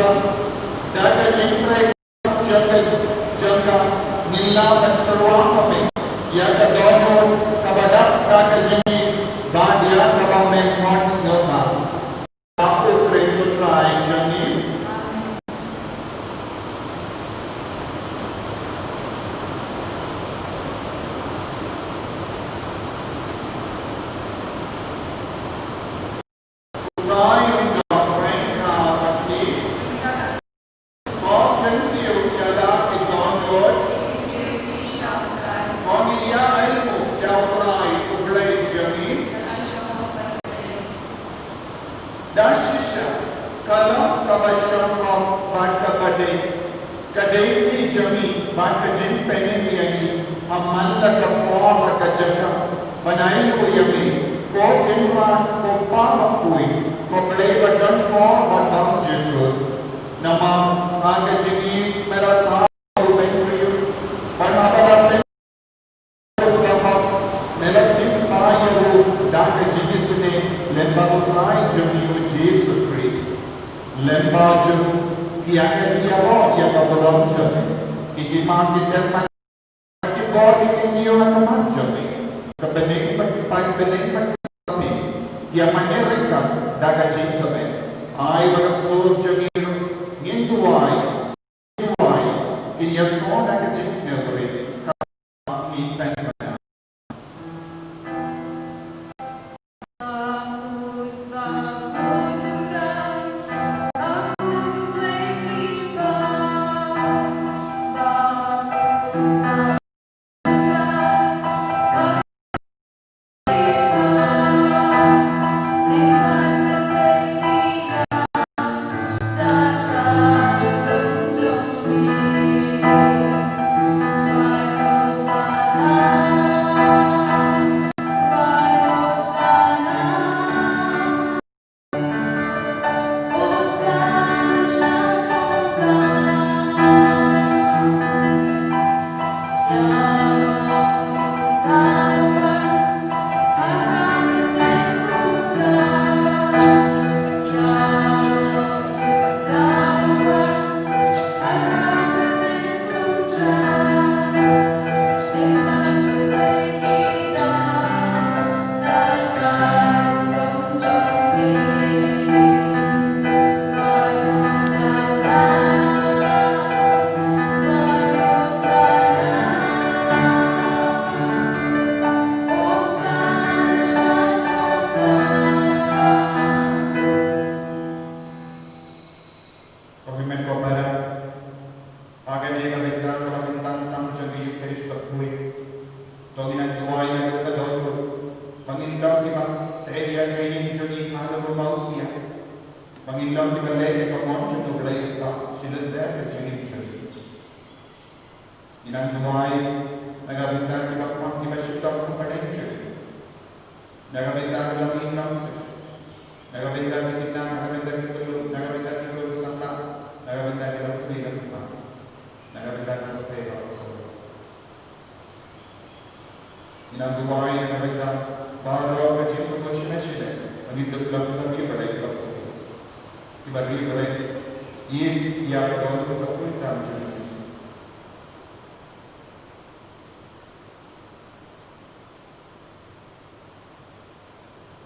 Tuhan, daga jingkrai jaga nila berperuang kami, ya kedono kabadak daga jingi badia kabamen mods nyoba, aku kresutra jangi. Kalam kabasham batka bade kadai ki jami batka jin pene miyagi amal ka paw ka jaga banai ko yami ko kinman ko pa koi ko bade badan ko badam jingo nama aga jini mera tha ko benriyo bana bada nama mera sis pa yo dak jini sune lemba utai jami o Jesus lemba ju kiakan dia roh yang berdalam jami iman di dalam ki body ki niyo at jami kebening pagpag bening pagsabi yang menyerahkan daga jingkabe ay bagasur jami nginduay kini yaso daga jingsnelri ipan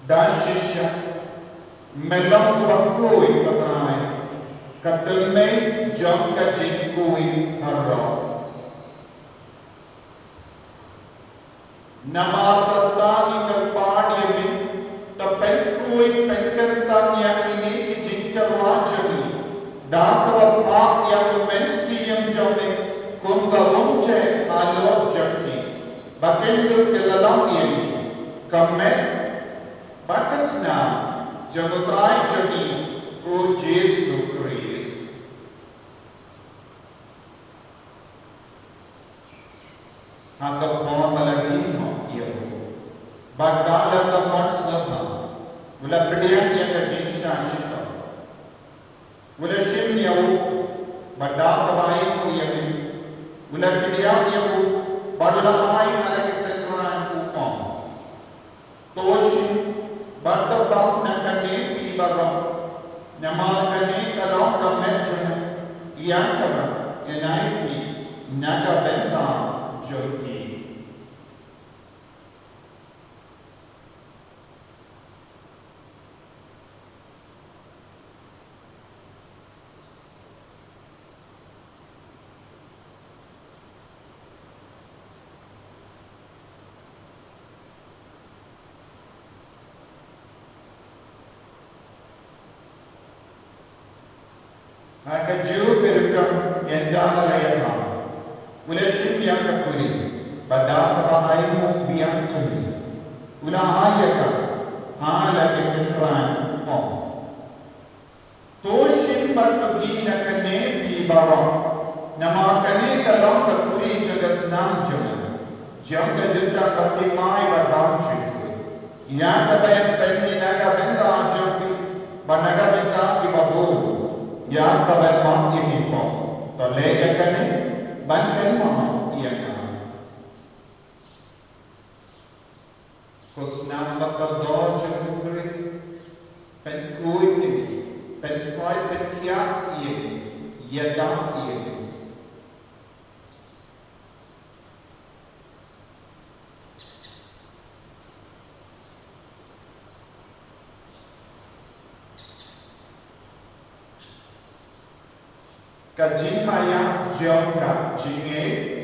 Dashisha melang bakoi katrai katelmei jam ka jinkui harra namatani kalpadi min tapenkui penkertanya ini ki jinkarwa jami dakwa pak yang menstiam jame kungalumche alo jaki bakendur kelalam ini kamen Batasna Jagotrai Jami O Jesus Christ. Hanggang mga maladino iyo. Bagdala ka matsnapa. Mula pediyang niya ka jinsya shita. Mula shim niya o. Bagdala ka bahay mo iyamin. Mula pediyang niya o. Badulakay halagit sa kraan upang. Toshim Bartabang na kani ibarang, naman kani kalong kamet Yakaba Enaiki Nagabenta Jogi. Haka jauh berukam yang dalam layaknya. Ulah syim yang kepuri, pada kebahaymu biang ini. Ulah ayatkan, lagi senran om. To syim bertugi nak kene di bawah. Nama kene dalam kepuri jaga senang jalan. Jaga juta pertimai berdam cikgu. Yang kebayang pendi naga benda jogi, banaga benda kibabu. Ya kabar mak ini pun, terlejak kene, bankan mak ia kan. Kusnam bakal doa cukup keris, penkui ini, penkui penkiat ini, ia dah ini. Kajing maya jauh kajingnya.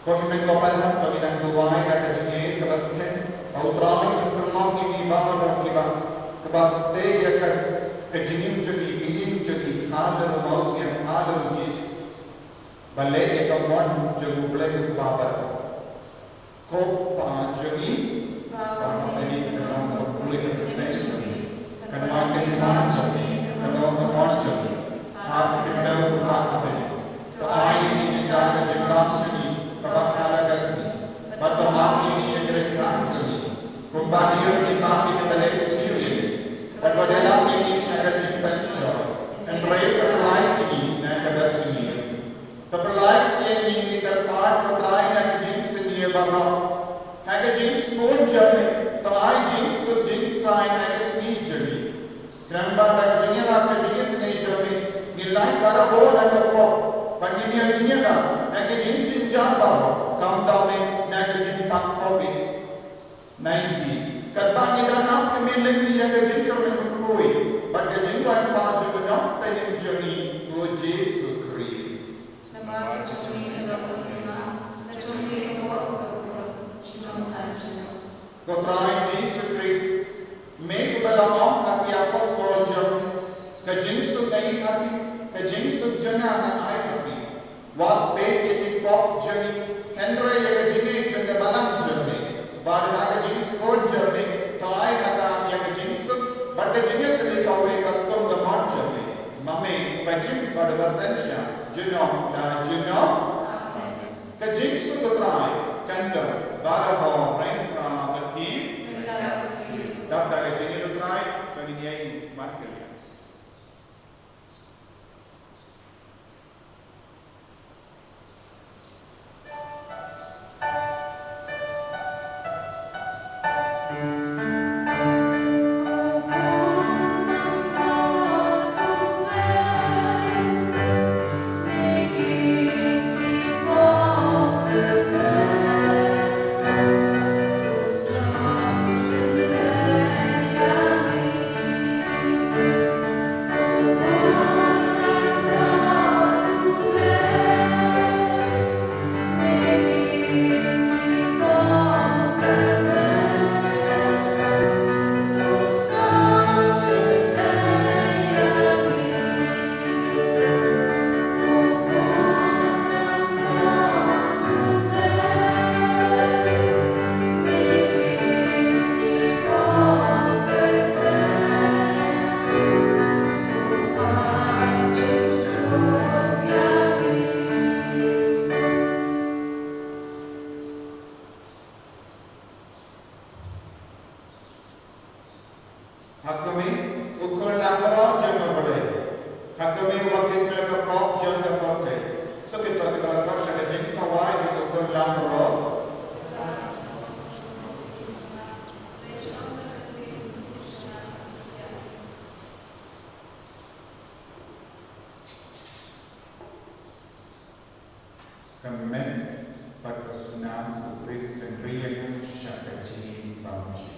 Kau ingin kau pandang bagi dan doai dan kejengit kebaskan, kau teramai berlang ini bahawa dan kita kebaskan dia kan kejengit jadi ingin jadi ada rumah yang ada rujis, balik dia kawan jadi boleh berbabar. Kau jadi bahawa ini dalam boleh berkata jadi, kerana kita jadi, kerana kita jadi, apa kita berkata Jai para bo na ka po. Panginia jinya ka. Na ka jin jin jang pa po. Kam daw me na ka jin pak kobi. 90. Kat ba ni dan am ke milen ni ka jin ka men koi. Ba ka jin wan pa jo ka dam pe ni jani o Jesu Christ. Nama kecumi dalam firman, kecumi keluar keluar, cuma aja. Ko trai Jesu Christ. Me ko balamam api apos bo jam. Ka jin su dai api. Ka jin su jana na ai api. Wat pe ke jin pop jani. Henry ya ka jini janga balam jani. Bad ha ka jin su ko jani. To ai ha ka ya ka jin su. But ka jini ka ni ka we ka tum da mar jani. Mame padim bad basensya. Juno na juno. Ka jin su ko trai. Kandam bada ho rain mati. Dap da ka jini lu trai. Kani ni ai mat ke. Hakame ukol lambara janga bade. Hakame wakit na ka pop janga porte. So kita kita lakar sa jing tawai jing ukol lambara. Kamen pagkasunam ukris pengriyan sa kajing bangji.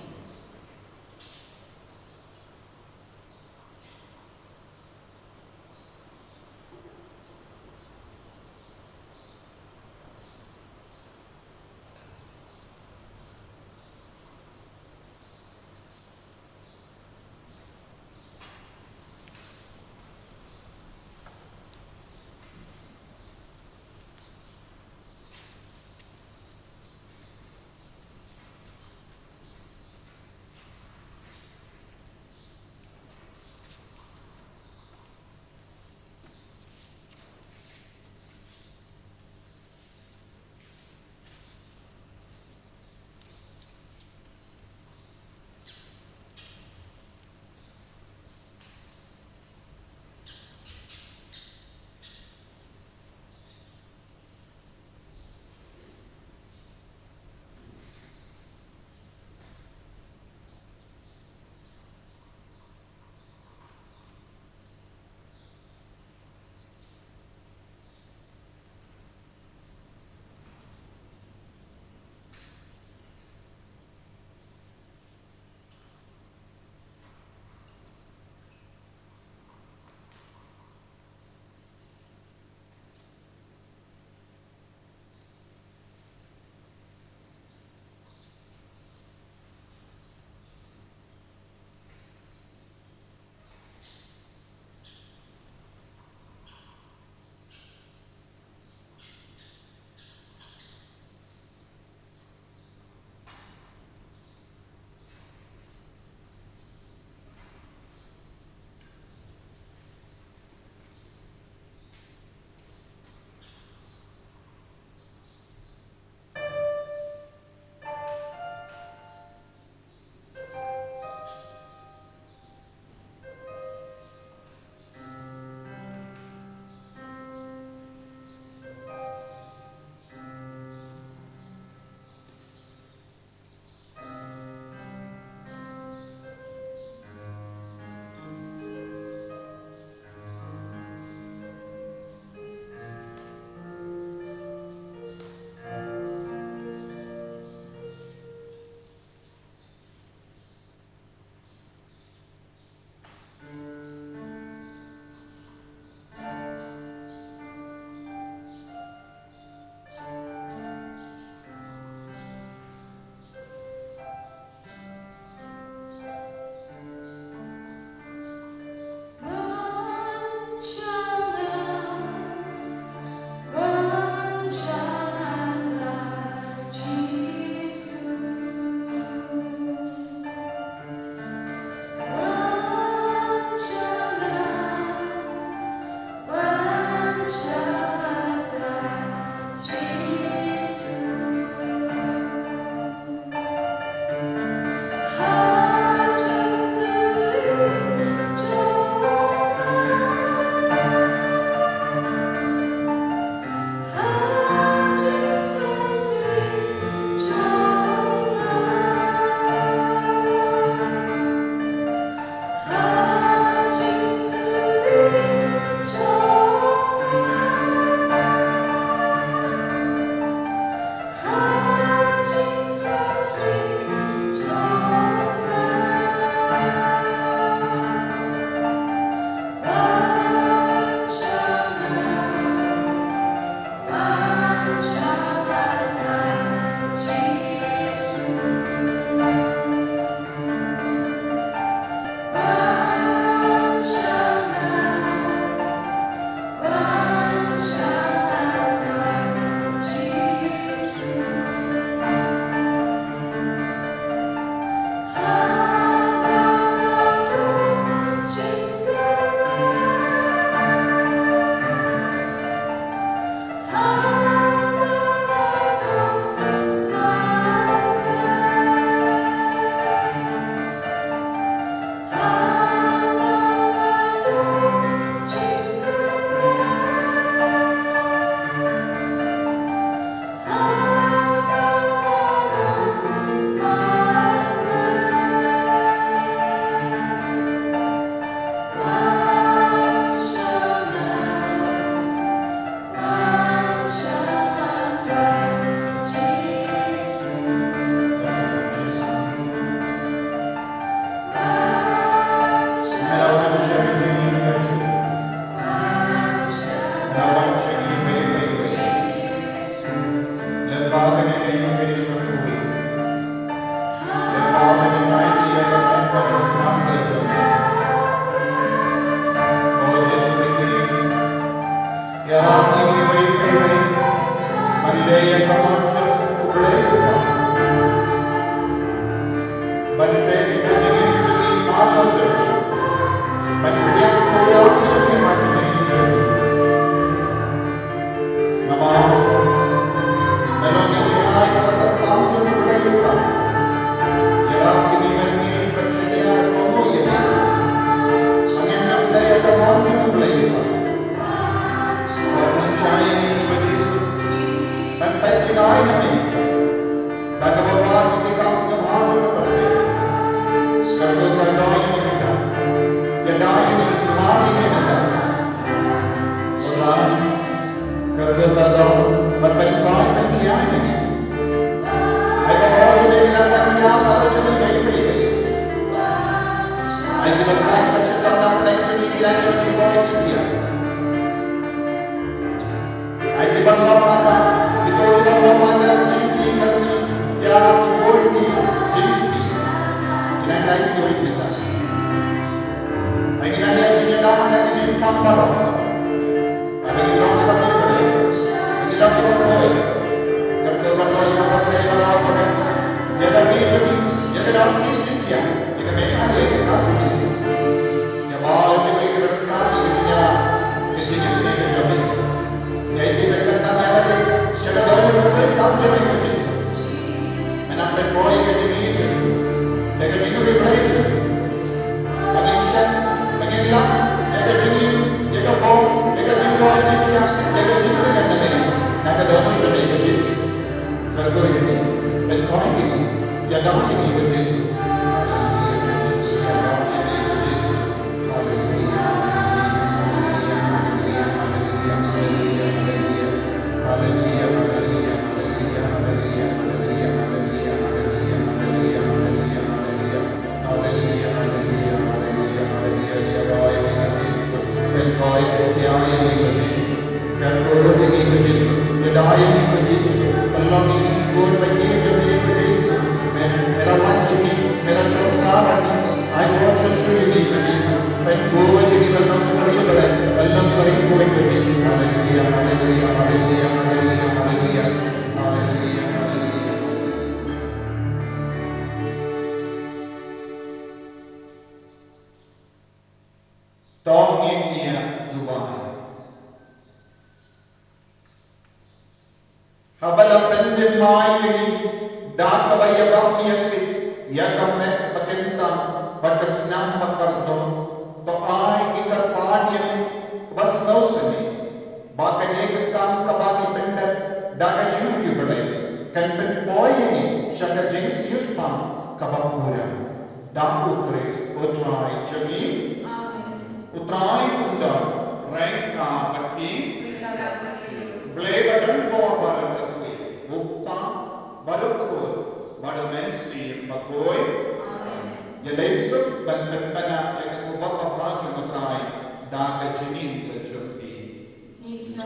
Nisno